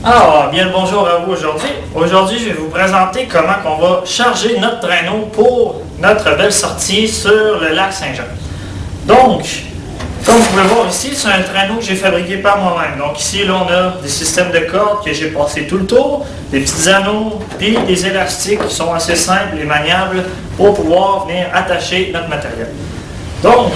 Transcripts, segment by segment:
Alors, bien le bonjour à vous aujourd'hui. Aujourd'hui, je vais vous présenter comment on va charger notre traîneau pour notre belle sortie sur le lac Saint-Jean. Donc, comme vous pouvez voir ici, c'est un traîneau que j'ai fabriqué par moi-même. Donc ici, là, on a des systèmes de cordes que j'ai passé tout le tour, des petits anneaux, puis des élastiques qui sont assez simples et maniables pour pouvoir venir attacher notre matériel. Donc,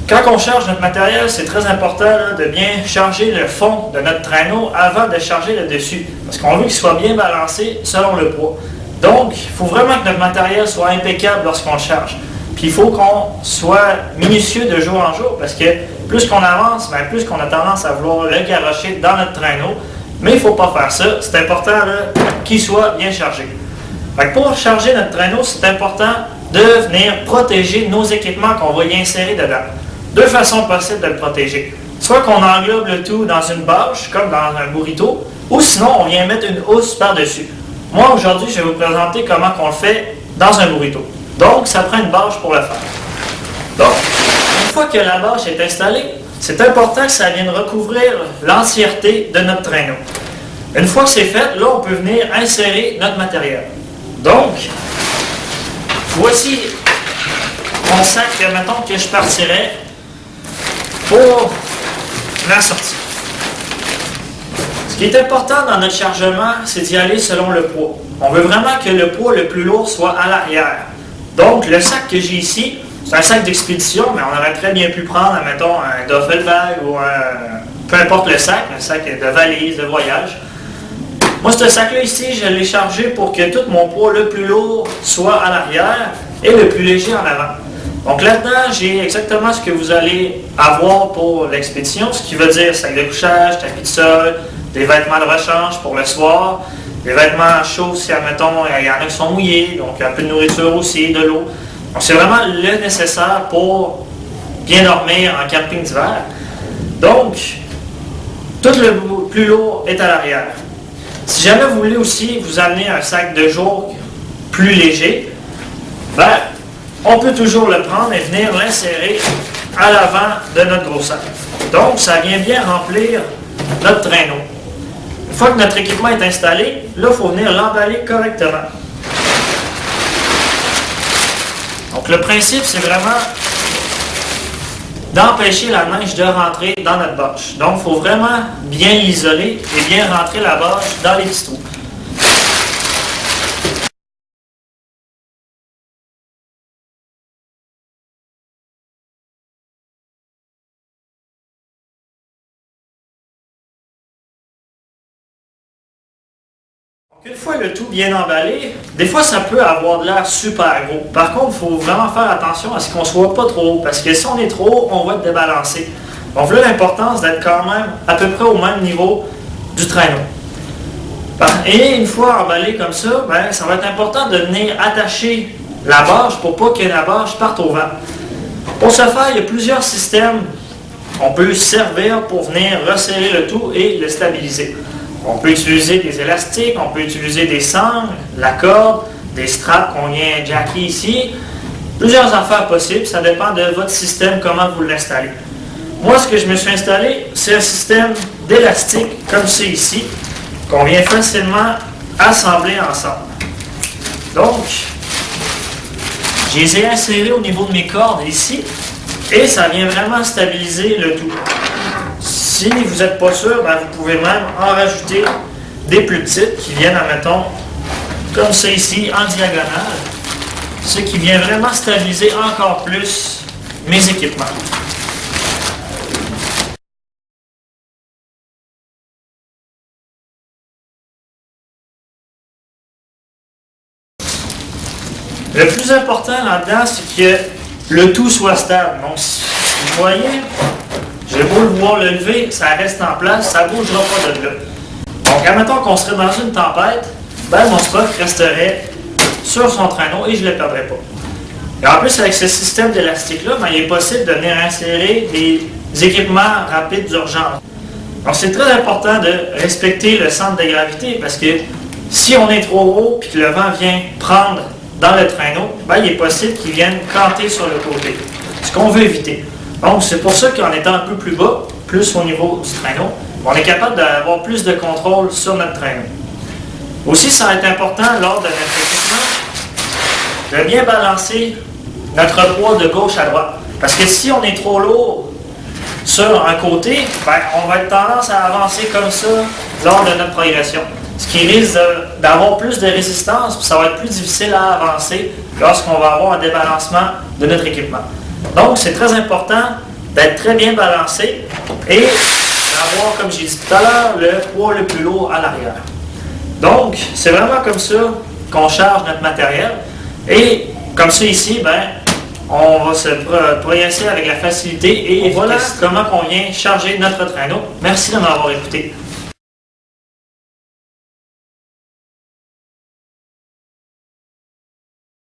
quand on charge notre matériel, c'est très important là, de bien charger le fond de notre traîneau avant de charger le dessus. Parce qu'on veut qu'il soit bien balancé selon le poids. Donc, il faut vraiment que notre matériel soit impeccable lorsqu'on le charge. Puis il faut qu'on soit minutieux de jour en jour, parce que plus qu'on avance, bien, plus qu'on a tendance à vouloir le garrocher dans notre traîneau. Mais il ne faut pas faire ça. C'est important qu'il soit bien chargé. Fait que pour charger notre traîneau, c'est important de venir protéger nos équipements qu'on va y insérer dedans. Deux façons possibles de le protéger. Soit qu'on englobe le tout dans une bâche, comme dans un burrito, ou sinon on vient mettre une housse par-dessus. Moi, aujourd'hui, je vais vous présenter comment on le fait dans un burrito. Donc, ça prend une bâche pour le faire. Donc, une fois que la bâche est installée, c'est important que ça vienne recouvrir l'entièreté de notre traîneau. Une fois que c'est fait, là, on peut venir insérer notre matériel. Donc, voici mon sac, mettons que je partirais pour la sortie. Ce qui est important dans notre chargement, c'est d'y aller selon le poids. On veut vraiment que le poids le plus lourd soit à l'arrière. Donc, le sac que j'ai ici, c'est un sac d'expédition, mais on aurait très bien pu prendre, mettons, un duffel bag ou peu importe le sac, un sac de valise, de voyage. Moi, ce sac-là ici, je l'ai chargé pour que tout mon poids le plus lourd soit à l'arrière et le plus léger en avant. Donc là-dedans, j'ai exactement ce que vous allez avoir pour l'expédition, ce qui veut dire sac de couchage, tapis de sol, des vêtements de rechange pour le soir, des vêtements chauds si, admettons, il y en a qui sont mouillés, donc un peu de nourriture aussi, de l'eau. Donc c'est vraiment le nécessaire pour bien dormir en camping d'hiver. Donc, tout le plus lourd est à l'arrière. Si jamais vous voulez aussi vous amener un sac de jour plus léger, ben, on peut toujours le prendre et venir l'insérer à l'avant de notre gros sac. Donc, ça vient bien remplir notre traîneau. Une fois que notre équipement est installé, là, il faut venir l'emballer correctement. Donc, le principe, c'est vraiment d'empêcher la neige de rentrer dans notre bâche. Donc, il faut vraiment bien l'isoler et bien rentrer la bâche dans les petits trous. Une fois le tout bien emballé, des fois ça peut avoir de l'air super gros. Par contre, il faut vraiment faire attention à ce qu'on ne soit pas trop haut, parce que si on est trop haut, on va être débalancé. Donc là, l'importance d'être quand même à peu près au même niveau du traîneau. Et une fois emballé comme ça, ben, ça va être important de venir attacher la bâche pour pas que la bâche parte au vent. Pour ce faire, il y a plusieurs systèmes. On peut se servir pour venir resserrer le tout et le stabiliser. On peut utiliser des élastiques, on peut utiliser des sangles, la corde, des straps qu'on vient jacker ici. Plusieurs affaires possibles, ça dépend de votre système, comment vous l'installez. Moi, ce que je me suis installé, c'est un système d'élastique comme c'est ici, qu'on vient facilement assembler ensemble. Donc, je les ai insérés au niveau de mes cordes ici, et ça vient vraiment stabiliser le tout. Si vous n'êtes pas sûr, ben vous pouvez même en rajouter des plus petites qui viennent, admettons, comme ça ici, en diagonale. Ce qui vient vraiment stabiliser encore plus mes équipements. Le plus important là-dedans, c'est que le tout soit stable. Donc, vous voyez, j'ai beau le voir le lever, ça reste en place, ça ne bougera pas de là. Donc, admettons qu'on serait dans une tempête, ben mon spot resterait sur son traîneau et je ne le perdrais pas. Et en plus, avec ce système d'élastique-là, ben, il est possible de venir insérer des équipements rapides d'urgence. Donc, c'est très important de respecter le centre de gravité parce que si on est trop haut et que le vent vient prendre dans le traîneau, ben, il est possible qu'il vienne canter sur le côté. Ce qu'on veut éviter. Donc, c'est pour ça qu'en étant un peu plus bas, plus au niveau du traîneau, on est capable d'avoir plus de contrôle sur notre traîneau. Aussi, ça va être important lors de notre équipement de bien balancer notre poids de gauche à droite. Parce que si on est trop lourd sur un côté, ben, on va être tendance à avancer comme ça lors de notre progression. Ce qui risque d'avoir plus de résistance, puis ça va être plus difficile à avancer lorsqu'on va avoir un débalancement de notre équipement. Donc, c'est très important d'être très bien balancé et d'avoir, comme j'ai dit tout à l'heure, le poids le plus lourd à l'arrière. Donc, c'est vraiment comme ça qu'on charge notre matériel. Et comme ça ici, ben, on va se progresser avec la facilité et voilà comment on vient charger notre traîneau. Merci de m'avoir écouté.